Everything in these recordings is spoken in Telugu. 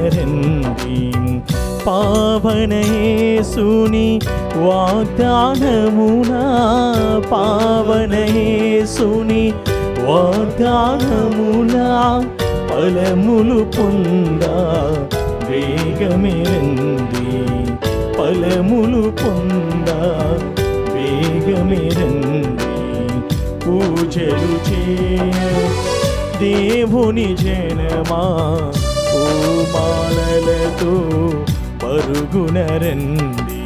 పరుగునరండి. పావన యేసుని వాగ్దానమునా, పావన యేసుని వాగ్దానములా ఫలములు పొందా వేగమే రండి. ఫలములు పొందా వేగమే రండి. పూజలు చేయ దేవుని జనమా, పూమాలలతో పరుగునరండి.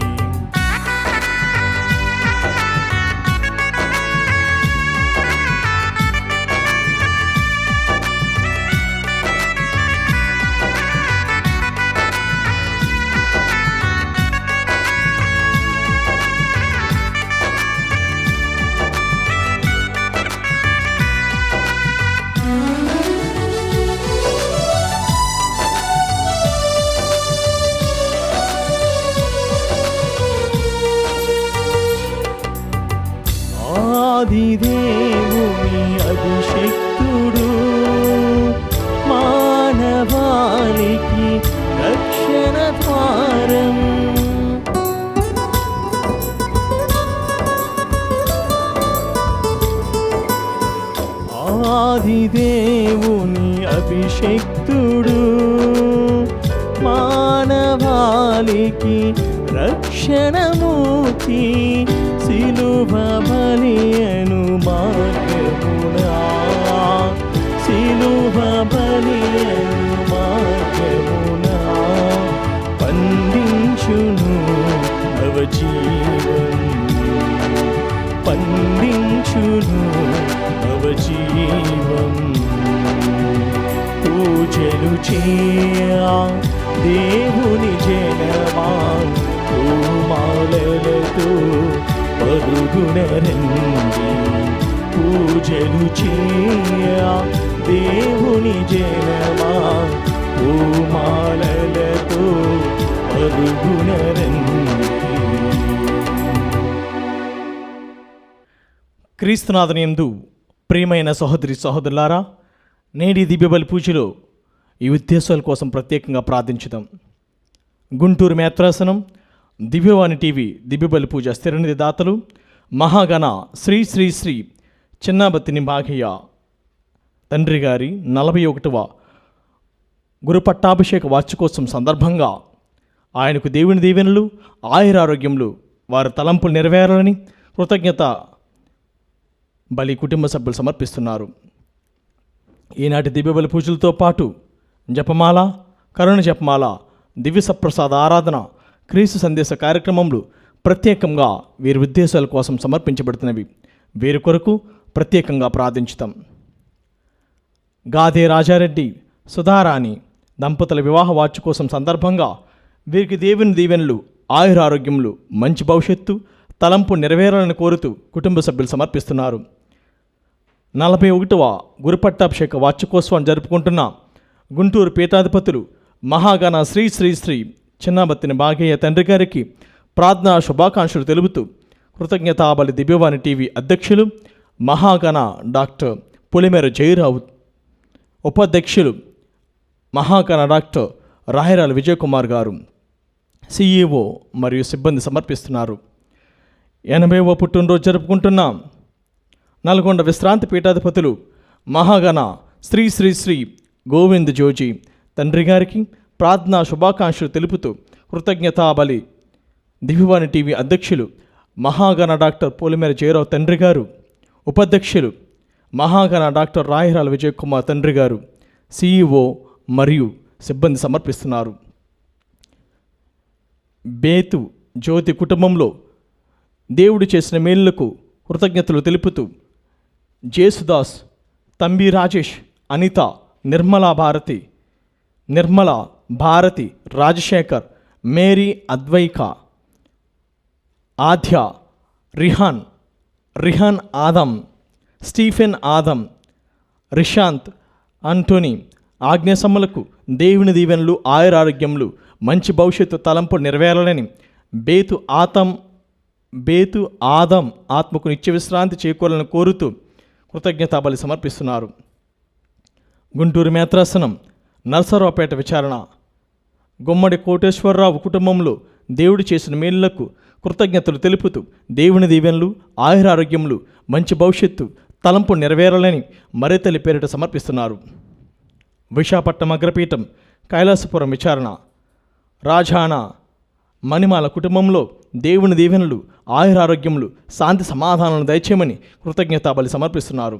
ఆదిదేవుని అభిషిక్తుడు, మానవాళికి రక్షణ ద్వారం. ఆదిదేవుని అభిషిక్తుడు, మానవాళికి రక్షణమూర్తి. సిలువ బలియను మార్గమునా, సిలువ బలియను మార్గమునా పండించును నవజీవం, పండించును నవజీవం. పూజలు చేయ దేవుని జనమా, పూమాలలతో పరుగునరండి. పూజలు చేయ దేవుని జనమా, పూమాలలతో పరుగునరండి. క్రీస్తునాథునియందు ప్రియమైన సహోదరి సహోదరులారా, నేటి దివ్యబలి పూజలో ఈ ఉద్దేశాల కోసం ప్రత్యేకంగా ప్రార్థించుదాం. గుంటూరు మేత్రాసనం, దివ్యవాణి టీవీ దివ్యబలి పూజ స్థిరనిధి దాతలు మహాగణ శ్రీ శ్రీ శ్రీ చిన్నాబత్తిని భాగయ్య తండ్రి గారి 41వ గురు పట్టాభిషేక వార్షికోత్సవం సందర్భంగా ఆయనకు దేవుని దీవెనలు, ఆయురారోగ్యములు, వారి తలంపులు నెరవేరాలని కృతజ్ఞత బలి కుటుంబ సభ్యులు సమర్పిస్తున్నారు. ఈనాటి దివ్యబలి పూజలతో పాటు జపమాల, కరుణ జపమాల, దివ్య సప్రసాద ఆరాధన, క్రీస్తు సందేశ కార్యక్రమములు ప్రత్యేకంగా వీరి ఉద్దేశాల కోసం సమర్పించబడుతున్నవి. వీరి కొరకు ప్రత్యేకంగా ప్రార్థించుతాం. గాదే రాజారెడ్డి, సుధారాణి దంపతుల వివాహ వార్షికోత్సవం సందర్భంగా వీరికి దేవుని దీవెనలు, ఆయురారోగ్యములు, మంచి భవిష్యత్తు, తలంపు నెరవేరాలని కోరుతూ కుటుంబ సభ్యులు సమర్పిస్తున్నారు. 41వ గురుపట్టాభిషేక వార్షికోత్సవాన్ని జరుపుకుంటున్న గుంటూరు పీఠాధిపతులు మహాగణ శ్రీ శ్రీ శ్రీ చిన్నాబత్తిని భాగయ్య తండ్రి గారికి ప్రార్థనా శుభాకాంక్షలు తెలుపుతూ కృతజ్ఞతాబలి దివ్యవాణి టీవీ అధ్యక్షులు మహాగణ డాక్టర్ పులిమేర జయరావు, ఉపాధ్యక్షులు మహాగణ డాక్టర్ రాయరాల విజయకుమార్ గారు, సిఈఓ మరియు సిబ్బంది సమర్పిస్తున్నారు. 80వ పుట్టినరోజు జరుపుకుంటున్న నల్గొండ విశ్రాంతి పీఠాధిపతులు మహాగణ శ్రీ శ్రీ శ్రీ గోవింద్ జోజీ తండ్రి గారికి ప్రార్థనా శుభాకాంక్షలు తెలుపుతూ కృతజ్ఞతాబలి దివ్యవాణి టీవీ అధ్యక్షులు మహాగణ డాక్టర్ పోలిమేర జయరావు తండ్రి గారు, ఉపాధ్యక్షులు మహాగణ డాక్టర్ రాయరాల విజయకుమార్ తండ్రి గారు, సిఈఓ మరియు సిబ్బంది సమర్పిస్తున్నారు. బేతు జ్యోతి కుటుంబంలో దేవుడు చేసిన మేలులకు కృతజ్ఞతలు తెలుపుతూ జేసుదాస్, తంబి రాజేష్, అనిత, నిర్మల భారతి, రాజశేఖర్, మేరీ, అద్వైక, ఆధ్య, రిహాన్ ఆదం, స్టీఫెన్ ఆదం, రిషాంత్, ఆంటోనీ ఆజ్ఞసమ్మలకు దేవుని దీవెనలు, ఆయురారోగ్యములు, మంచి భవిష్యత్తు తలంపు నెరవేరాలని బేతు ఆదం ఆత్మకు నిత్య విశ్రాంతి చేకూరాలని కోరుతూ కృతజ్ఞతాబలి సమర్పిస్తున్నారు. గుంటూరు మేత్రాసనం, నరసరావుపేట విచారణ గుమ్మడి కోటేశ్వరరావు కుటుంబంలో దేవుడు చేసిన మేలులకు కృతజ్ఞతలు తెలుపుతూ దేవుని దీవెనలు, ఆయురారోగ్యములు, మంచి భవిష్యత్తు, తలంపు నెరవేరాలని మరితల్లి పేరిట సమర్పిస్తున్నారు. విశాఖపట్నం అగ్రపీఠం కైలాసపురం విచారణ రాజానా మణిమాల కుటుంబంలో దేవుని దీవెనలు, ఆయురారోగ్యములు, శాంతి సమాధానాలను దయచేయమని కృతజ్ఞతాబలి సమర్పిస్తున్నారు.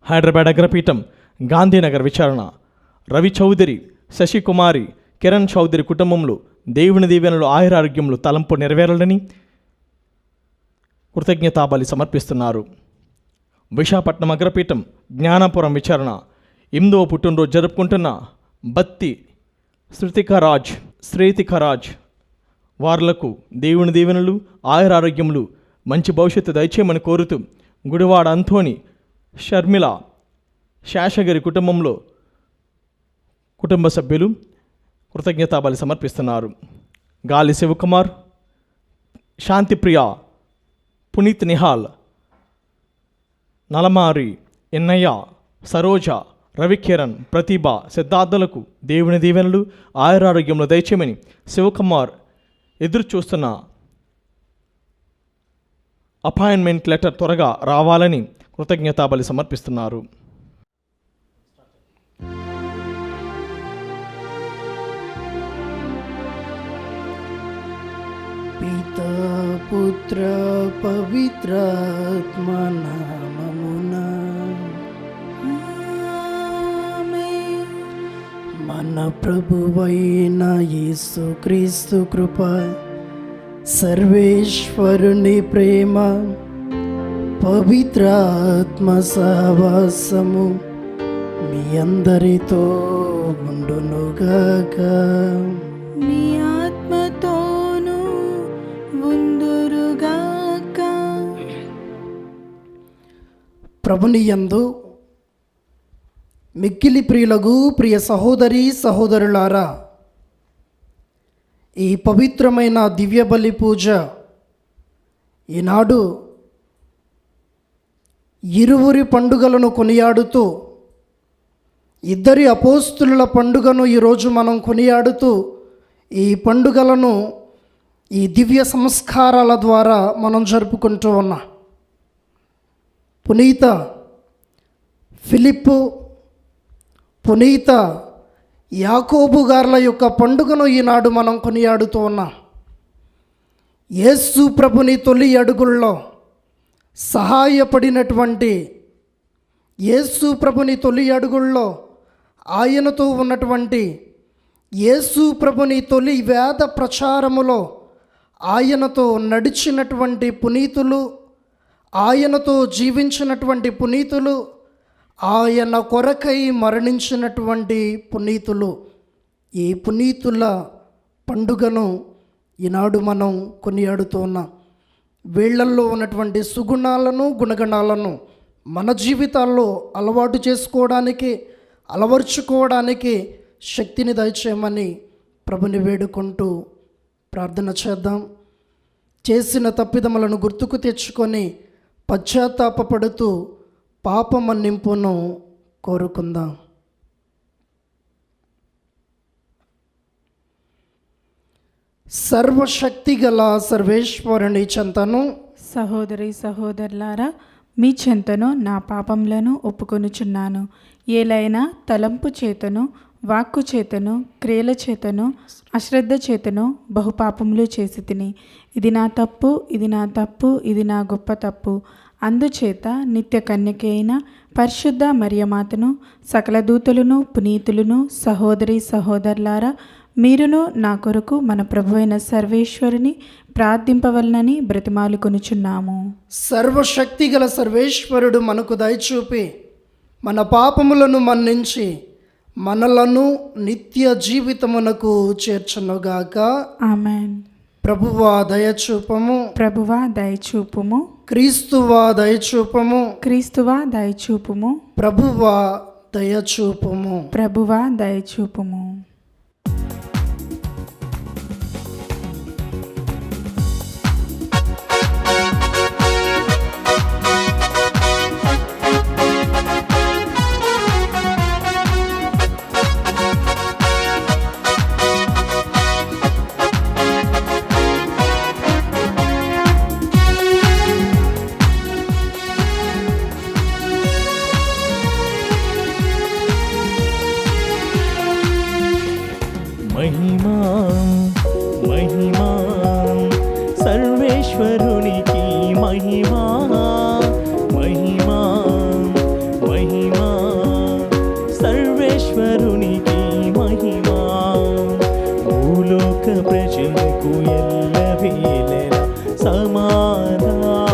హైదరాబాద్ అగ్రపీఠం గాంధీనగర్ విచారణ రవి చౌదరి, శశికుమారి, కిరణ్ చౌదరి కుటుంబంలో దేవుని దీవెనలు, ఆయురారోగ్యములు, తలంపు నెరవేరాలని కృతజ్ఞతాబలి సమర్పిస్తున్నారు. విశాఖపట్నం అగ్రపీఠం జ్ఞానాపురం విచారణ 8వ పుట్టినరోజు జరుపుకుంటున్న బత్తి శ్రీతికరాజ్ వార్లకు దేవుని దీవెనలు, ఆయురారోగ్యములు, మంచి భవిష్యత్తు దయచేయమని కోరుతూ గుడివాడ అంతోని, షర్మిల, శేషగిరి కుటుంబంలో కుటుంబ సభ్యులు కృతజ్ఞతాబలి సమర్పిస్తున్నారు. గాలి శివకుమార్, శాంతిప్రియ, పునీత్ నిహాల్, నలమారి ఎన్నయ్య, సరోజ, రవికిరణ్, ప్రతిభ, సిద్ధార్థులకు దేవుని దీవెనలు, ఆయురారోగ్యంలో దయచేయమని శివకుమార్ ఎదురు చూస్తున్న అపాయింట్మెంట్ లెటర్ త్వరగా రావాలని కృతజ్ఞతాబలి సమర్పిస్తున్నారు. పితా పుత్ర పవిత్రాత్మ నామమున ఆమేన్. మన ప్రభువైన యేసుక్రీస్తు కృప, సర్వేశ్వరుని ప్రేమ, పవిత్రాత్మ సహవాసము మీ అందరితో ఉండునుగాక. మీ ఆత్మతోనూ ఉందురుగాక. ప్రభుని యందు మిక్కిలి ప్రియులగు ప్రియ సహోదరి సహోదరులారా, ఈ పవిత్రమైన దివ్య బలి పూజ ఈనాడు ఇరువురి పండుగలను కొనియాడుతూ, ఇద్దరి అపోస్తుల పండుగను ఈరోజు మనం కొనియాడుతూ, ఈ పండుగలను ఈ దివ్య సంస్కారాల ద్వారా మనం జరుపుకుంటూ ఉన్నాం. పునీత ఫిలిప్పు, పునీత యాకోబు గార్ల యొక్క పండుగను ఈనాడు మనం కొనియాడుతూ ఉన్నాం. యేసు ప్రభుని తొలి అడుగుల్లో సహాయపడినటువంటి, యేసు ప్రభుని తొలి అడుగుల్లో ఆయనతో ఉన్నటువంటి, యేసు ప్రభుని తొలి వేద ప్రచారములో ఆయనతో నడిచినటువంటి పునీతులు, ఆయనతో జీవించినటువంటి పునీతులు, ఆయన కొరకై మరణించినటువంటి పునీతులు, ఈ పునీతుల పండుగను ఈనాడు మనం కొనియాడుతూ ఉన్నాం. వీళ్ళల్లో ఉన్నటువంటి సుగుణాలను, గుణగణాలను మన జీవితాల్లో అలవాటు చేసుకోవడానికి, అలవర్చుకోవడానికి శక్తిని దయచేయమని ప్రభుని వేడుకుంటూ ప్రార్థన చేద్దాం. చేసిన తప్పిదములను గుర్తుకు తెచ్చుకొని పశ్చాత్తాపపడుతూ పాప మన్నింపును కోరుకుందాం. సర్వశక్తి గల సర్వేశ్వరుని చెంతను, సహోదరి సహోదరులారా, మీ చెంతను నా పాపములను ఒప్పుకొనుచున్నాను. ఏలైనా తలంపు చేతను, వాక్కు చేతను, క్రియల చేతను, అశ్రద్ధ చేతను బహుపాపములు చేసి తిని. ఇది నా తప్పు, ఇది నా తప్పు, ఇది నా గొప్ప తప్పు. అందుచేత నిత్య కన్యక అయిన పరిశుద్ధ మరియమాతను, సకల దూతలను, పునీతులను, సహోదరి సహోదరులారా, మీరును నా కొరకు మన ప్రభు అయిన సర్వేశ్వరుని ప్రార్థింపవలనని బ్రతిమాలుకొనుచున్నాము. సర్వశక్తి గల సర్వేశ్వరుడు మనకు దయచూపి మన పాపములను మన్నించి మనలను నిత్య జీవితమునకు చేర్చునుగాక. ఆమెన్. ప్రభువా దయచూపము, ప్రభువా దయచూపుము, క్రీస్తువా దయచూపము, క్రీస్తువా దయచూపుము, ప్రభువా దయచూపము. ప్రభువా దయచూపుము. మహిమా మహిమా సర్వేశ్వరునికి మహిమా మహిమా మహిమా సర్వేశ్వరునికి మహిమా భూలోక ప్రజలకు ఎల్లవేళల సమాధానం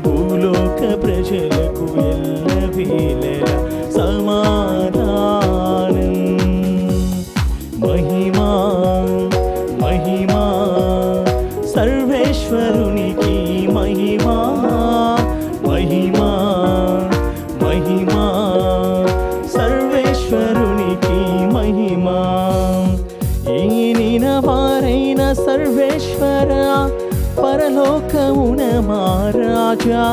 భూలోక ప్రజలకు ఎల్లవేళల సమాధానం మహిమా మహిమా సర్వేశ్వరునికి మహిమా మహిమా మహిమా సర్వేశ్వరునికి మహిమా ఏనిన వారైన సర్వేశ్వర పరలోకమున మహారాజా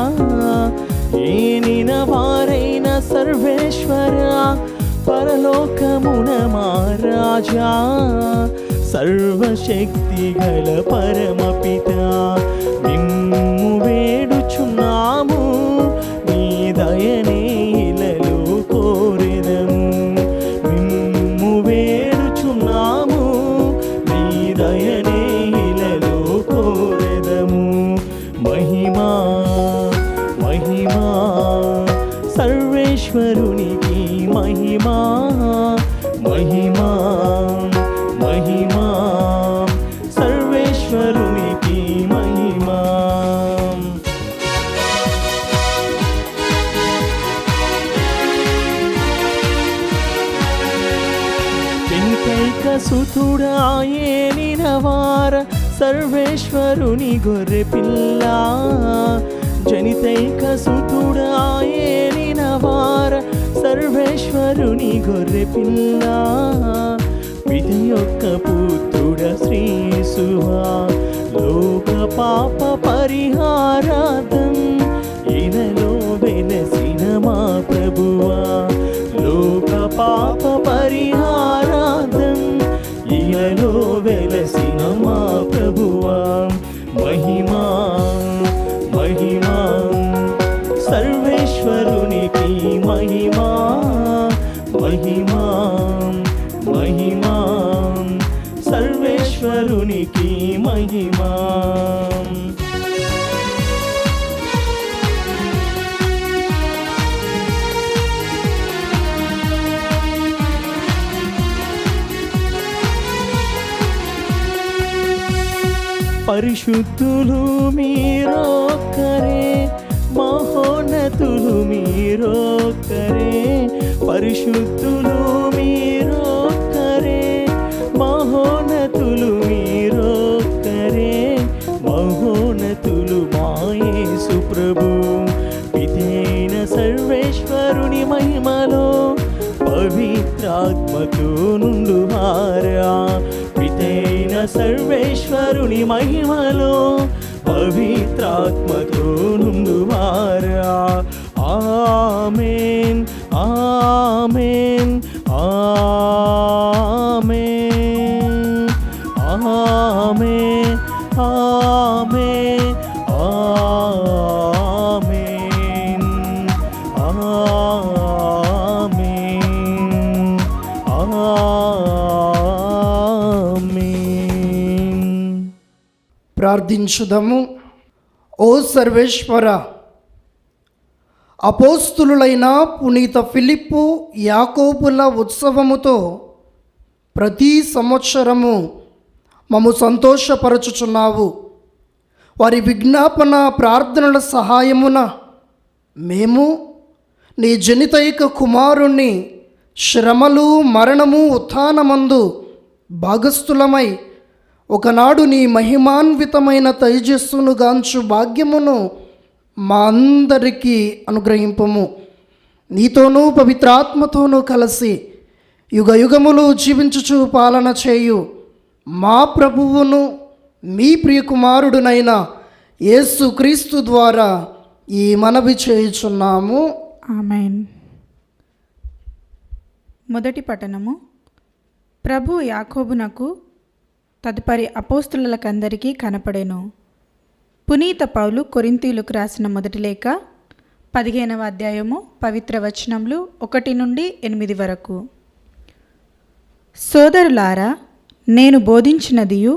ఏనిన వారైన సర్వేశ్వర పరలోకమున మహారాజా సర్వశక్తి గల పరమపిత నిన్ను వేడుచున్నాము నీ దయనే ఇలలో కోరెదము నిన్ను వేడుచున్నాము నీ దయనే ఇలలో కోరెదము మహిమా మహిమా సర్వేశ్వరునికి మహిమా మహిమా మహిమా సర్వేశ్వరునికి మహిమా జనితైక సుతుడాయేలిన వార సర్వేశ్వరుని గొర్రె పిల్ల జనితైక సుతుడాయేలిన వార సర్వేశ్వరుని గొర్రె పిల్ల పిత యొక్క పుత్రుడ శ్రీసువా లోక పాప పరిహారార్థం ఇలలో వెలసిన మా ప్రభువా లోక పాప పరిహారార్థం ఇలలో వెలసిన మా ప్రభువా మహిమా మహిమా సర్వేశ్వరునికి మహిమా మహిమా మహిమా సర్వేశ్వరునికి మహిమా పరిశుద్ధులు మీరొక్కరే మహోన్నతులు మీరొక్కరే పరిశుద్ధులు మీరొక్కరే మహోన్నతులు మీరొక్కరే మహోన్నతులు మా యేసు ప్రభు పితైన సర్వేశ్వరుని మహిమలో పవిత్రాత్మతో నుండువారా పితైన సర్వేశ్వరుని మహిమలో పవిత్రాత్మతో నుండువారా ఆమేన్ ఆమేన్ ఆమేన్ ఆమేన్ ఆమేన్ ఆమేన్ ఆమేన్ ఆమేన్ ప్రార్థించుదము. ఓ సర్వేశ్వర, అపోస్తులులైన పునీత ఫిలిప్పు యాకోబుల ఉత్సవముతో ప్రతి సంవత్సరము మమ్ము సంతోషపరచుచున్నావు. వారి విజ్ఞాపన ప్రార్థనల సహాయమున మేము నీ జనితైక కుమారుణ్ణి శ్రమలు మరణము ఉత్థానమందు భాగస్థులమై ఒకనాడు నీ మహిమాన్వితమైన తేజస్సును గాంచు భాగ్యమును మా అందరికీ అనుగ్రహింపము. నీతోనూ పవిత్రాత్మతోనూ కలిసి యుగ యుగములు జీవించుచు పాలన చేయు మా ప్రభువును మీ ప్రియకుమారుడునైన యేసు క్రీస్తు ద్వారా ఈ మనవి చేయుచున్నాము. ఆమేన్. మొదటి పఠనము. ప్రభు యాకోబునకు తదుపరి అపోస్తులకందరికీ కనపడెను. పునీత పౌలు కొరింథీయులకు రాసిన మొదటి లేఖ 15వ అధ్యాయము పవిత్ర వచనములు 1 నుండి 8 వరకు. సోదరులారా, నేను బోధించినదియు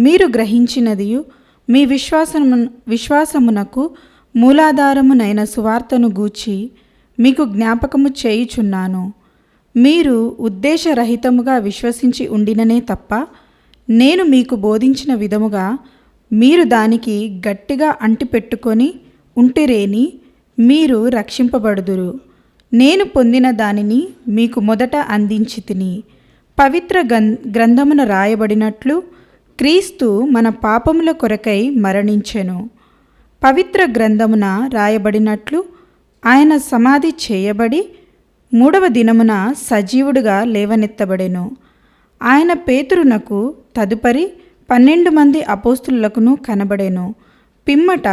మీరు గ్రహించినదియు మీ విశ్వాసమునకు మూలాధారమునైన సువార్తను గూర్చి మీకు జ్ఞాపకము చేయుచున్నాను. మీరు ఉద్దేశరహితముగా విశ్వసించి ఉండిననే తప్ప నేను మీకు బోధించిన విధముగా మీరు దానికి గట్టిగా అంటిపెట్టుకొని ఉంటిరేని మీరు రక్షింపబడుదురు. నేను పొందిన దానిని మీకు మొదట అందించి తిని, పవిత్ర గ్రంథమున రాయబడినట్లు క్రీస్తు మన పాపముల కొరకై మరణించెను. పవిత్ర గ్రంథమున రాయబడినట్లు ఆయన సమాధి చేయబడి 3వ దినమున సజీవుడుగా లేవనెత్తబడెను. ఆయన పేతురునకు తదుపరి 12 మంది అపోస్తులకును కనబడెను. పిమ్మట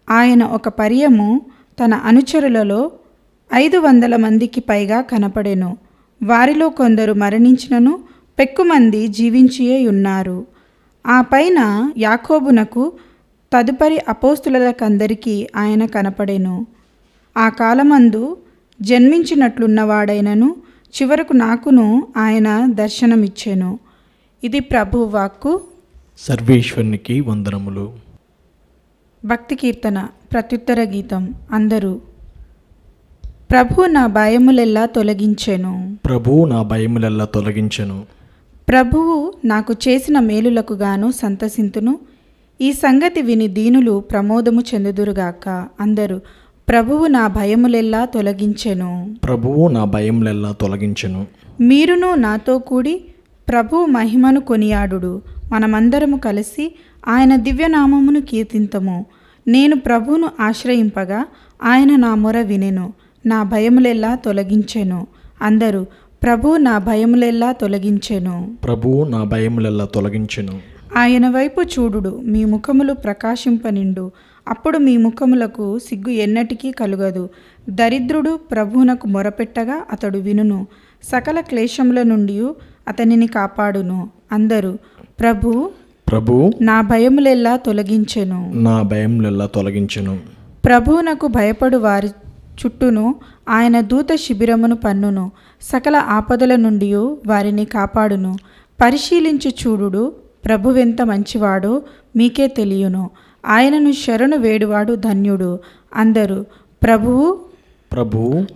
ఆయన ఒక పర్యము తన అనుచరులలో 500 మందికి పైగా కనపడెను. వారిలో కొందరు మరణించినను పెక్కుమంది జీవించియే ఉన్నారు. ఆ పైన యాకోబునకు తదుపరి అపోస్తులకందరికీ ఆయన కనపడెను. ఆ కాలమందు జన్మించినట్లున్నవాడైనను చివరకు నాకును ఆయన దర్శనమిచ్చెను. ఇది ప్రభు వాక్కు. సర్వేశ్వరునికి వందనములు. భక్తి కీర్తన ప్రత్యుత్తర గీతం. అందరూ. ప్రభు నా భయములెల్లా తొలగించెను. ప్రభువు నా భయములెల్లా తొలగించెను. ప్రభువు నాకు చేసిన మేలులకు గాను సంతసింతును. ఈ సంగతి విని దీనులు ప్రమోదము చెందుదురుగాక. అందరూ. ప్రభువు నా భయములెల్లా తొలగించెను. ప్రభువు నా భయములెల్లా తొలగించెను. మీరును నాతో కూడి ప్రభువు మహిమను కొనియాడుడు. మనమందరము కలిసి ఆయన దివ్యనామమును కీర్తింతము. నేను ప్రభువును ఆశ్రయింపగా ఆయన నా మొర వినెను. నా భయములెల్లా తొలగించెను. అందరూ. ప్రభువు నా భయములెల్లా తొలగించెను. ప్రభువు నా భయములెల్లా తొలగించెను. ఆయన వైపు చూడుడు, మీ ముఖములు ప్రకాశింపనిండు. అప్పుడు మీ ముఖములకు సిగ్గు ఎన్నటికీ కలుగదు. దరిద్రుడు ప్రభువునకు మొరపెట్టగా అతడు వినును. సకల క్లేశముల నుండి అతనిని కాపాడును. అందరూ. ప్రభువు నా భయములెల్లా తొలగించెను. నా భయములెల్లా తొలగించెను. ప్రభువునకు భయపడు వారి చుట్టూను ఆయన దూత శిబిరమును పన్నును. సకల ఆపదల నుండి వారిని కాపాడును. పరిశీలించి చూడుడు, ప్రభువెంత మంచివాడో మీకే తెలియను. ఆయనను శరణు వేడువాడు ధన్యుడు. అందరూ. ప్రభువు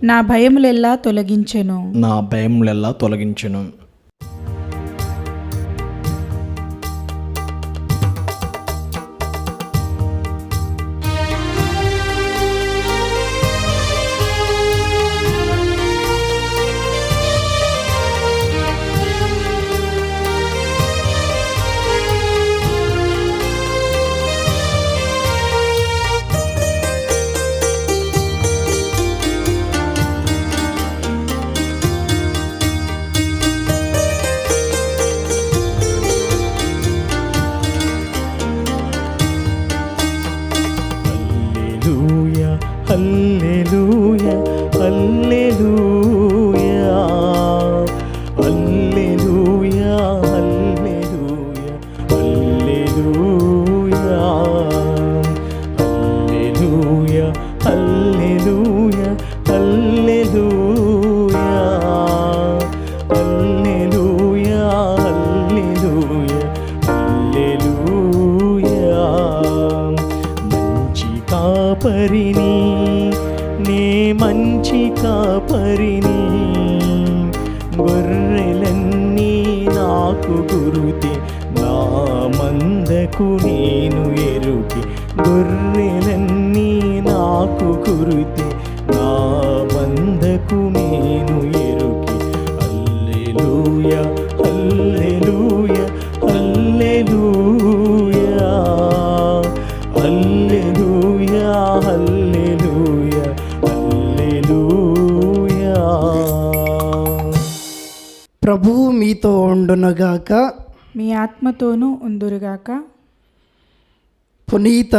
నా భయములెల్లా తొలగించెను. నా భయములెల్లా తొలగించెను. హల్లెలూయా, హల్లెలూయా, హల్లెలూయా, హల్లెలూయా, హల్లెలూయా, హల్లెలూయా, హల్లెలూయా, హల్లెలూయా, హల్లెలూయా, హల్లెలూయా, హల్లెలూయా. మంచి కాపరిని నే, మంచి కాపరిని, గొర్రెలన్నీ నాకు గురుతే, నా మందకు నేను ఎరుకే. గొర్రెలన్నీ నాకు గురుతే, నా మందకు నేను ఎరుకే. హల్లెలూయా, హల్లెలూయా, హల్లెలూయా, హల్లెలూయా, హల్లెలూయా, హల్లెలూయా. ప్రభువు మీతో ఉండునగాక. మీ ఆత్మతోనూ ఉందురుగాక. పునీత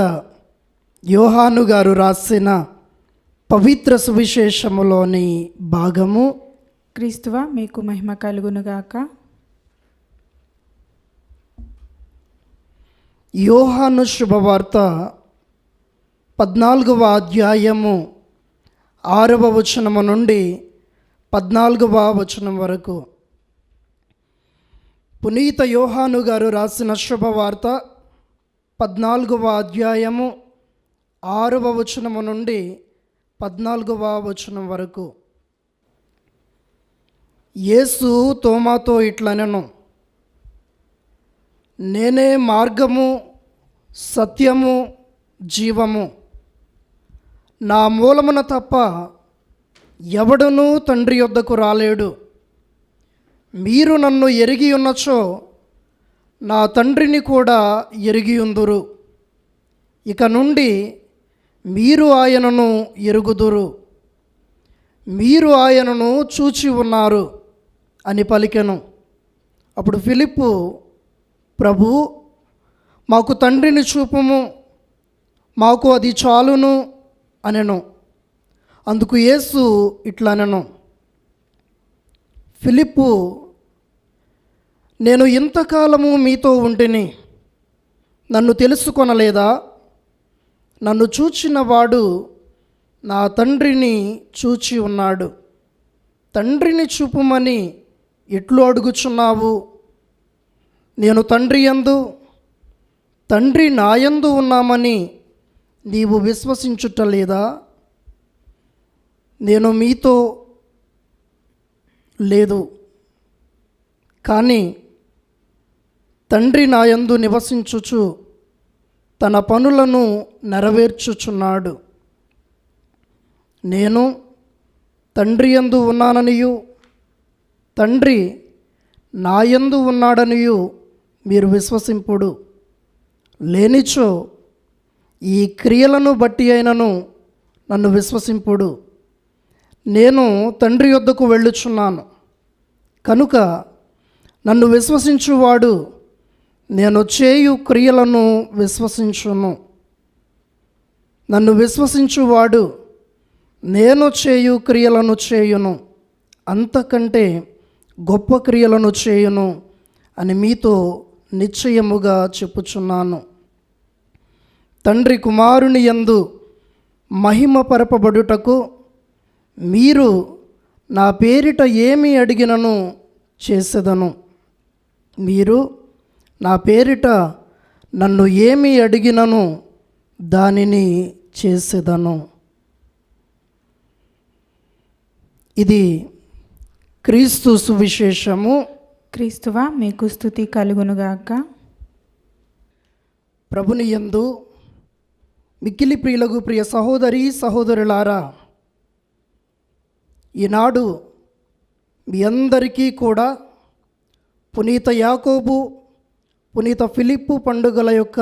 యోహాను గారు రాసిన పవిత్ర సువిశేషములోని భాగము. క్రీస్తువా మీకు మహిమ కలుగునుగాక. యోహాను శుభవార్త 14వ అధ్యాయము 6వ వచనము నుండి 14వ వచనం వరకు. పునీత యోహాను గారు రాసిన శుభవార్త 14వ అధ్యాయము 6వ వచనము నుండి 14వ వచనం వరకు. యేసు తోమాతో ఇట్లనెను, నేనే మార్గము, సత్యము, జీవము. నా మూలమున తప్ప ఎవడునూ తండ్రి యొద్దకు రాలేడు. మీరు నన్ను ఎరిగి ఉన్నచో నా తండ్రిని కూడా ఎరిగియుందురు. ఇక నుండి మీరు ఆయనను ఎరుగుదురు, మీరు ఆయనను చూచి ఉన్నారు అని పలికెను. అప్పుడు ఫిలిప్పు, ప్రభు, మాకు తండ్రిని చూపుము, మాకు అది చాలును అనెను. అందుకు యేసు ఇట్లనెను, ఫిలిప్పు, నేను ఇంతకాలము మీతో ఉంటిని, నన్ను తెలుసుకొనలేదా? నన్ను చూచిన వాడు నా తండ్రిని చూచి ఉన్నాడు. తండ్రిని చూపుమని ఎట్లు అడుగుచున్నావు? నేను తండ్రి యందు, తండ్రి నాయందు ఉన్నామని నీవు విశ్వసించుటలేదా? నేను మీతో లేదు, కానీ తండ్రి నాయందు నివసించుచు తన పనులను నెరవేర్చుచున్నాడు. నేను తండ్రి యందు ఉన్నాననియు తండ్రి నాయందు ఉన్నాడనియు మీరు విశ్వసింపుడు. లేనిచో ఈ క్రియలను బట్టి అయినను నన్ను విశ్వసింపుడు. నేను తండ్రి యొద్దకు వెళ్ళుచున్నాను కనుక నన్ను విశ్వసించువాడు నేను చేయు క్రియలను విశ్వసించును. నన్ను విశ్వసించువాడు నేను చేయు క్రియలను చేయును, అంతకంటే గొప్ప క్రియలను చేయును అని మీతో నిశ్చయముగా చెప్పుచున్నాను. తండ్రి కుమారుని యందు మహిమ పరపబడుటకు మీరు నా పేరిట ఏమి అడిగినను చేసేదను. మీరు నా పేరిట నన్ను ఏమి అడిగినను దానిని చేసేదను. ఇది క్రీస్తు సువిశేషము. క్రీస్తువా మీకు స్తుతి కలుగునుగాక. ప్రభుని యందు మిక్కిలి ప్రియులకు ప్రియ సహోదరి సహోదరులారా, ఈనాడు మీ అందరికీ కూడా పునీత యాకోబు, పునీత ఫిలిప్పు పండుగల యొక్క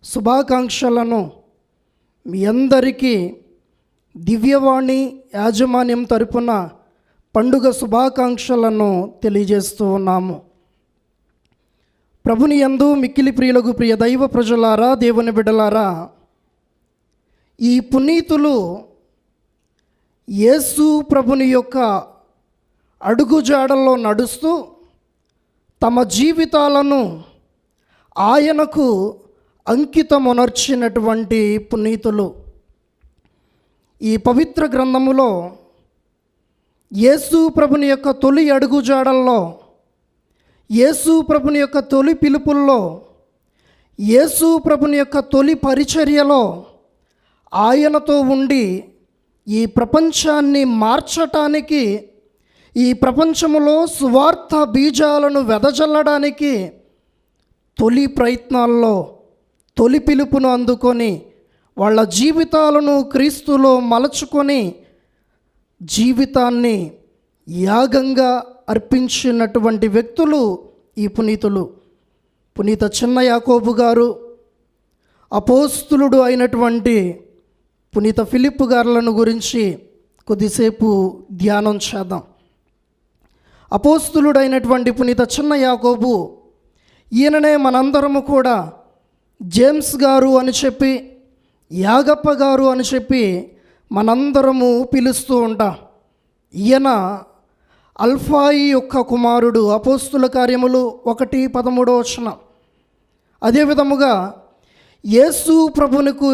శుభాకాంక్షలను మీ అందరికీ దివ్యవాణి యాజమాన్యం తరపున పండుగ శుభాకాంక్షలను తెలియజేస్తూ ఉన్నాము. ప్రభుని యందు మిక్కిలి ప్రియులకు ప్రియ దైవ ప్రజలారా, దేవుని బిడ్డలారా, ఈ పునీతులు యేసు ప్రభుని యొక్క అడుగుజాడల్లో నడుస్తూ తమ జీవితాలను ఆయనకు అంకితమునర్చినటువంటి పునీతులు. ఈ పవిత్ర గ్రంథములో యేసు ప్రభుని యొక్క తొలి అడుగుజాడల్లో, యేసు ప్రభుని యొక్క తొలి పిలుపుల్లో, యేసు ప్రభుని యొక్క తొలి పరిచర్యలో ఆయనతో ఉండి ఈ ప్రపంచాన్ని మార్చటానికి, ఈ ప్రపంచములో సువార్త బీజాలను వెదజల్లడానికి తొలి ప్రయత్నాల్లో తొలి పిలుపును అందుకొని వాళ్ళ జీవితాలను క్రీస్తులో మలచుకొని జీవితాన్ని యాగంగా అర్పించినటువంటి వ్యక్తులు ఈ పునీతులు. పునీత చిన్న యాకోబు గారు, అపోస్తులుడు అయినటువంటి పునీత ఫిలిప్పు గారులను గురించి కొద్దిసేపు ధ్యానం చేద్దాం. అపోస్తులుడైనటువంటి పునీత చిన్న యాకోబు, ఈయననే మనందరము కూడా జేమ్స్ గారు అని చెప్పి, యాగప్ప గారు అని చెప్పి మనందరము పిలుస్తూ ఉంటాం. ఈయన అల్ఫాయి యొక్క కుమారుడు. అపోస్తుల కార్యములు 1:13. అదేవిధముగా యేసు ప్రభునికి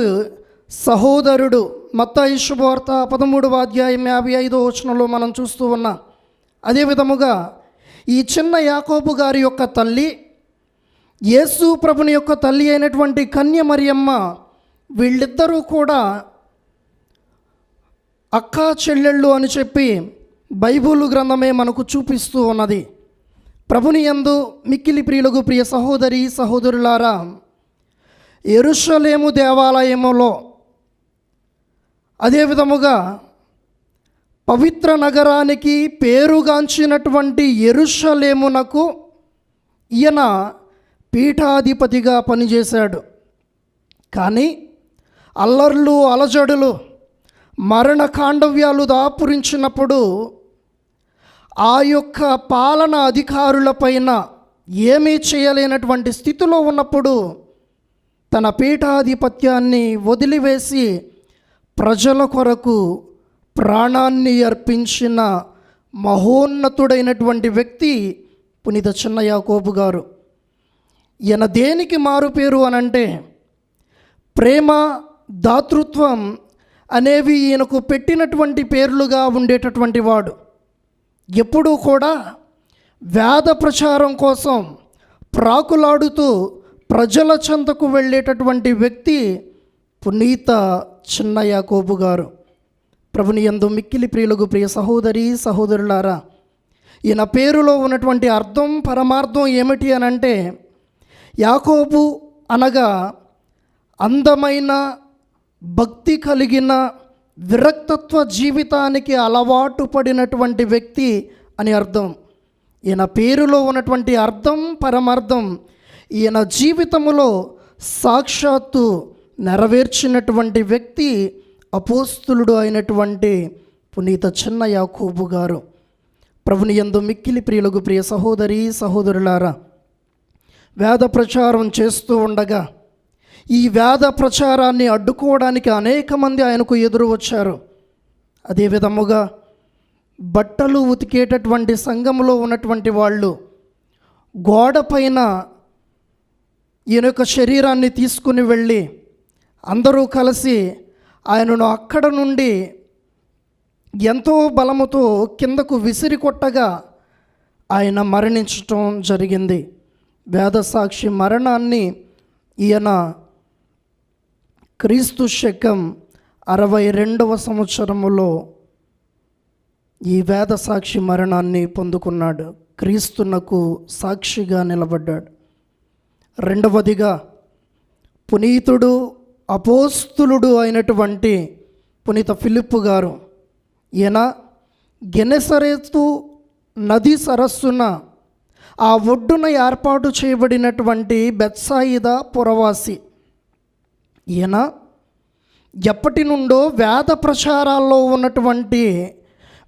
సహోదరుడు. మత్తయి శుభవార్త 13వ అధ్యాయం 55వ వచనంలో మనం చూస్తూ ఉన్నాం. అదేవిధముగా ఈ చిన్న యాకోబు గారి యొక్క తల్లి, యేసు ప్రభుని యొక్క తల్లి అయినటువంటి కన్య మరియమ్మ, వీళ్ళిద్దరూ కూడా అక్కా చెల్లెళ్ళు అని చెప్పి బైబిల్ గ్రంథమే మనకు చూపిస్తూ ఉన్నది. ప్రభుని యందు మిక్కిలి ప్రియులకు ప్రియ సహోదరి సహోదరులారా, యెరూషలేము దేవాలయములో, అదేవిధముగా పవిత్ర నగరానికి పేరుగాంచినటువంటి యెరూషలేమునకు ఈయన పీఠాధిపతిగా పనిచేశాడు. కానీ అల్లర్లు, అలజడులు, మరణకాండవ్యాలు దాపురించినప్పుడు ఆ యొక్క పాలన అధికారులపైన ఏమీ చేయలేనటువంటి స్థితిలో ఉన్నప్పుడు తన పీఠాధిపత్యాన్ని వదిలివేసి ప్రజల కొరకు ప్రాణాన్ని అర్పించిన మహోన్నతుడైనటువంటి వ్యక్తి పునీత చిన్న యాకోబు గారు. ఈయన దేనికి మారుపేరు అనంటే, ప్రేమ, దాతృత్వం అనేవి ఈయనకు పెట్టినటువంటి పేర్లుగా ఉండేటటువంటి వాడు. ఎప్పుడూ కూడా వేద ప్రచారం కోసం ప్రాకులాడుతూ ప్రజల చెంతకు వెళ్ళేటటువంటి వ్యక్తి పునీత చిన్న యాకోబు గారు. ప్రభుని యందు మిక్కిలి ప్రియులకు ప్రియ సహోదరి సహోదరులారా, ఈయన పేరులో ఉన్నటువంటి అర్థం, పరమార్థం ఏమిటి అనంటే, యాకోబు అనగా అందమైన, భక్తి కలిగిన, విరక్తత్వ జీవితానికి అలవాటు పడినటువంటి వ్యక్తి అని అర్థం. ఈయన పేరులో ఉన్నటువంటి అర్థం, పరమార్థం ఈయన జీవితములో సాక్షాత్తు నెరవేర్చినటువంటి వ్యక్తి అపోస్తులుడు అయినటువంటి పునీత చిన్న యాకోబు గారు. ప్రభుని యందు మిక్కిలి ప్రియులకు ప్రియ సహోదరి సహోదరులారా, వేద ప్రచారం చేస్తూ ఉండగా ఈ వేద ప్రచారాన్ని అడ్డుకోవడానికి అనేక మంది ఆయనకు ఎదురు వచ్చారు. అదేవిధముగా బట్టలు ఉతికేటటువంటి సంఘంలో ఉన్నటువంటి వాళ్ళు గోడ పైన ఈయన యొక్క శరీరాన్ని తీసుకుని వెళ్ళి అందరూ కలిసి ఆయనను అక్కడ నుండి ఎంతో బలముతో కిందకు విసిరి కొట్టగా ఆయన మరణించటం జరిగింది. వేదసాక్షి మరణాన్ని ఈయన క్రీస్తు శకం 62వ సంవత్సరములో ఈ వేదసాక్షి మరణాన్ని పొందుకున్నాడు. క్రీస్తునకు సాక్షిగా నిలబడ్డాడు. రెండవదిగా పునీతుడు, అపోస్తులుడు అయినటువంటి పునీత ఫిలిప్పు గారు. ఈయన గెనెసరేతు నది సరస్సున ఆ ఒడ్డున ఏర్పాటు చేయబడినటువంటి బెత్సాయిదా పురవాసి. ఈయన ఎప్పటి నుండో వేద ప్రచారాల్లో ఉన్నటువంటి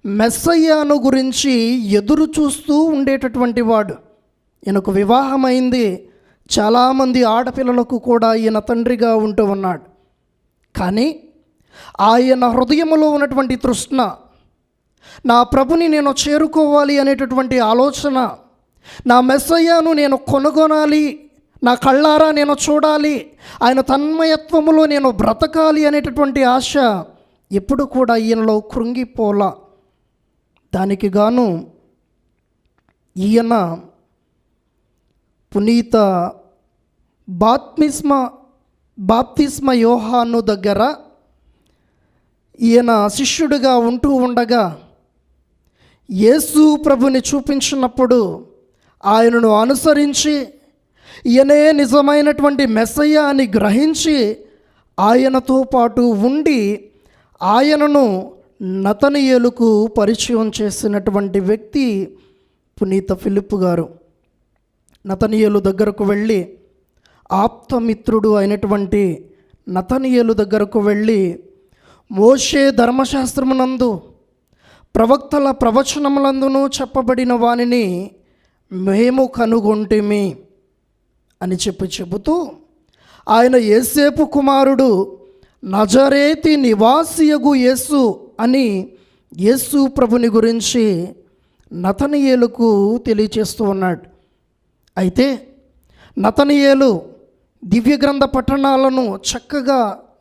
మెస్సయ్యాను గురించి ఎదురు చూస్తూ ఉండేటటువంటి వాడు. ఈయనకు వివాహమైంది. చాలామంది ఆడపిల్లలకు కూడా ఈయన తండ్రిగా ఉంటూ ఉన్నాడు. కానీ ఆయన హృదయంలో ఉన్నటువంటి తృష్ణ, నా ప్రభుని నేను చేరుకోవాలి అనేటటువంటి ఆలోచన, నా మెస్సయ్యాను నేను కొనుగొనాలి, నా కళ్ళారా నేను చూడాలి, ఆయన తన్మయత్వములో నేను బ్రతకాలి అనేటటువంటి ఆశ ఎప్పుడు కూడా ఈయనలో కృంగిపోలా. దానికి గాను ఈయన పునీత బాప్తిస్మ యోహాను దగ్గర ఈయన శిష్యుడిగా ఉంటూ ఉండగా యేసు ప్రభుని చూపించినప్పుడు ఆయనను అనుసరించి ఈయనే నిజమైనటువంటి మెస్సయ్య అని గ్రహించి ఆయనతో పాటు ఉండి ఆయనను నతనీయేలుకు పరిచయం చేసినటువంటి వ్యక్తి పునీత ఫిలిప్పు గారు. నతనీయేలు దగ్గరకు వెళ్ళి, ఆప్తమిత్రుడు అయినటువంటి నతనీయేలు దగ్గరకు వెళ్ళి, మోషే ధర్మశాస్త్రమునందు ప్రవక్తల ప్రవచనములందును చెప్పబడిన వానిని మేము కనుగొంటిమి అని చెబుతూ ఆయన యేసేపు కుమారుడు నజరేతి నివాసియగు యేసు అని యేసు ప్రభుని గురించి నతనీయేలుకు తెలియచేస్తూ ఉన్నాడు. అయితే నతనీయేలు దివ్య గ్రంథ పఠనాలను చక్కగా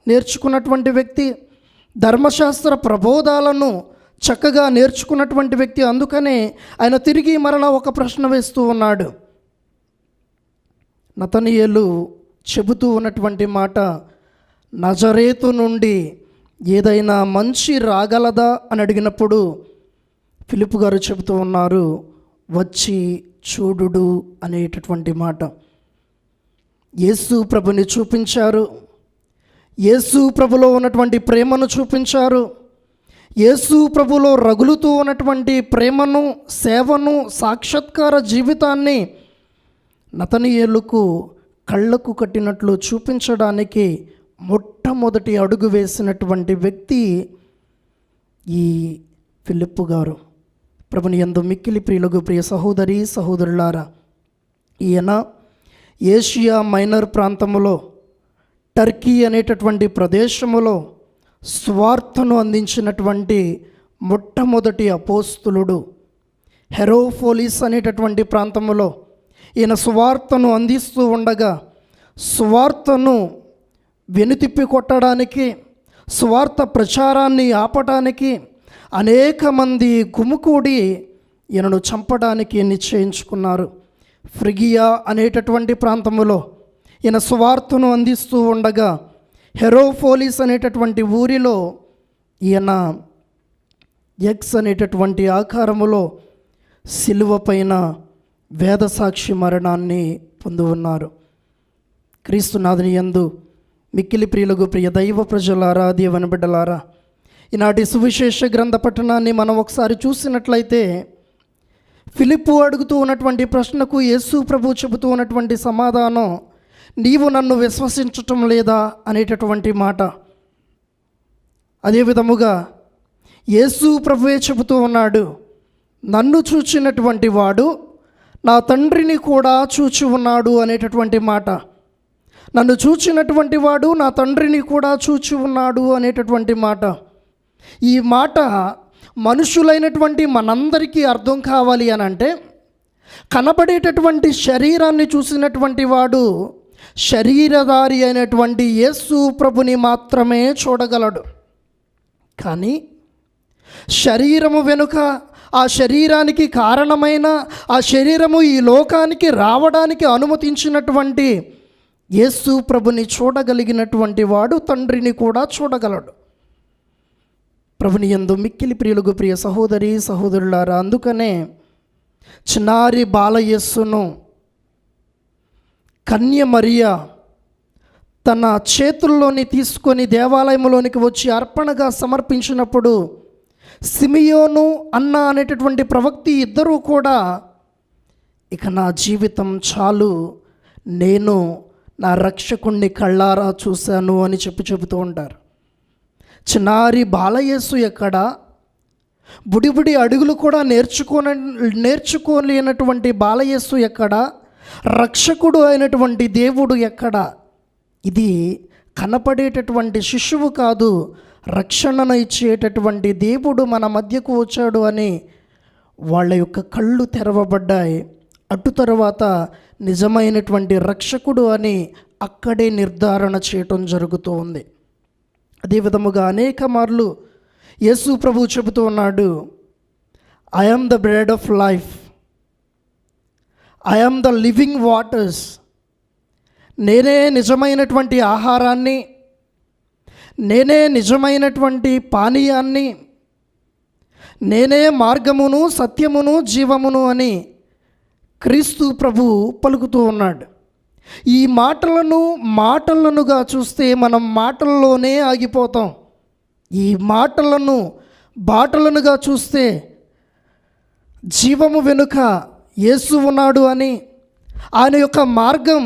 నేర్చుకున్నటువంటి వ్యక్తి, ధర్మశాస్త్ర ప్రబోధాలను చక్కగా నేర్చుకున్నటువంటి వ్యక్తి. అందుకనే ఆయన తిరిగి మరలా ఒక ప్రశ్న వేస్తూ ఉన్నాడు. నతనయేలు చెబుతూ ఉన్నటువంటి మాట, నజరేతు నుండి ఏదైనా మంచి రాగలదా అని అడిగినప్పుడు ఫిలిప్పు గారు చెబుతూ ఉన్నారు, వచ్చి చూడుడు అనేటటువంటి మాట. యేసు ప్రభుని చూపించారు, యేసు ప్రభులో ఉన్నటువంటి ప్రేమను చూపించారు, యేసు ప్రభులో రగులుతూ ఉన్నటువంటి ప్రేమను, సేవను, సాక్షాత్కార జీవితాన్ని నతనయేలుకు కళ్ళకు కట్టినట్లు చూపించడానికి మొట్టమొదటి అడుగు వేసినటువంటి వ్యక్తి ఈ ఫిలిప్పు గారు. ప్రభుని యందు మిక్కిలి ప్రియులకు ప్రియ సహోదరి సహోదరులారా, ఈయన ఏషియా మైనర్ ప్రాంతములో టర్కీ అనేటటువంటి ప్రదేశములో స్వార్థను అందించినటువంటి మొట్టమొదటి అపోస్తులుడు. హెరోఫోలిస్ అనేటటువంటి ప్రాంతములో ఈయన సువార్తను అందిస్తూ ఉండగా, సువార్తను వెనుతిప్పి కొట్టడానికి, సువార్త ప్రచారాన్ని ఆపటానికి అనేక మంది గుమికూడి ఈయనను చంపడానికి నిశ్చయించుకున్నారు. ఫ్రిగియా అనేటటువంటి ప్రాంతములో ఈయన సువార్తను అందిస్తూ ఉండగా, హెరోఫోలిస్ అనేటటువంటి ఊరిలో ఈయన ఎక్స్ అనేటటువంటి ఆకారములో సిలువ పైన వేదసాక్షి మరణాన్ని పొంది ఉన్నారు. క్రీస్తునాథుని యందు మిక్కిలి ప్రియులకు ప్రియ దైవ ప్రజలారా, దేవుని బిడ్డలారా, ఈనాటి సువిశేష గ్రంథ పఠనాన్ని మనం ఒకసారి చూసినట్లయితే ఫిలిప్పు అడుగుతూ ఉన్నటువంటి ప్రశ్నకు యేసు ప్రభు చెబుతూ ఉన్నటువంటి సమాధానం, నీవు నన్ను విశ్వసించటం లేదా అనేటటువంటి మాట. అదే విధముగా యేసు ప్రభువే చెబుతూ ఉన్నాడు, నన్ను చూచినటువంటి వాడు నా తండ్రిని కూడా చూచి ఉన్నాడు అనేటటువంటి మాట. నన్ను చూచినటువంటి వాడు నా తండ్రిని కూడా చూచి ఉన్నాడు అనేటటువంటి మాట. ఈ మాట మనుషులైనటువంటి మనందరికీ అర్థం కావాలి అని అంటే, కనబడేటటువంటి శరీరాన్ని చూసినటువంటి వాడు శరీరధారి అయినటువంటి యేసు ప్రభుని మాత్రమే చూడగలడు. కానీ శరీరము వెనుక, ఆ శరీరానికి కారణమైన, ఆ శరీరము ఈ లోకానికి రావడానికి అనుమతించినటువంటి యేసు ప్రభుని చూడగలిగినటువంటి వాడు తండ్రిని కూడా చూడగలడు. ప్రభుని యందు మిక్కిలి ప్రియులకు ప్రియ సహోదరి సహోదరులారా, అందుకనే చిన్నారి బాలయేసును కన్య మరియ తన చేతుల్లోని తీసుకొని దేవాలయంలోనికి వచ్చి అర్పణగా సమర్పించినప్పుడు సిమియోను అన్న అనేటటువంటి ప్రవక్తి ఇద్దరూ కూడా, ఇక నా జీవితం చాలు, నేను నా రక్షకుణ్ణి కళ్ళారా చూశాను అని చెబుతూ ఉంటారు. చిన్నారి బాలయేసు ఎక్కడ, బుడిబుడి అడుగులు కూడా నేర్చుకోలేనటువంటి బాలయేసు ఎక్కడ, రక్షకుడు అయినటువంటి దేవుడు ఎక్కడ? ఇది కనపడేటటువంటి శిశువు కాదు, రక్షణను ఇచ్చేటటువంటి దేవుడు మన మధ్యకు వచ్చాడు అని వాళ్ళ యొక్క కళ్ళు తెరవబడ్డాయి. అటు తర్వాత నిజమైనటువంటి రక్షకుడు అని అక్కడే నిర్ధారణ చేయటం జరుగుతూ ఉంది. అదే విధముగా అనేక మార్లు యేసు ప్రభు చెబుతూ ఉన్నాడు, I am the bread of life, I am the living waters. నేనే నిజమైనటువంటి ఆహారాన్ని, నేనే నిజమైనటువంటి పానీయాన్ని, నేనే మార్గమును సత్యమును జీవమును అని క్రీస్తు ప్రభు పలుకుతూ ఉన్నాడు. ఈ మాటలనుగా చూస్తే మనం మాటల్లోనే ఆగిపోతాం. ఈ మాటలను బాటలనుగా చూస్తే జీవము వెనుక యేసు ఉన్నాడు అని, ఆయన యొక్క మార్గం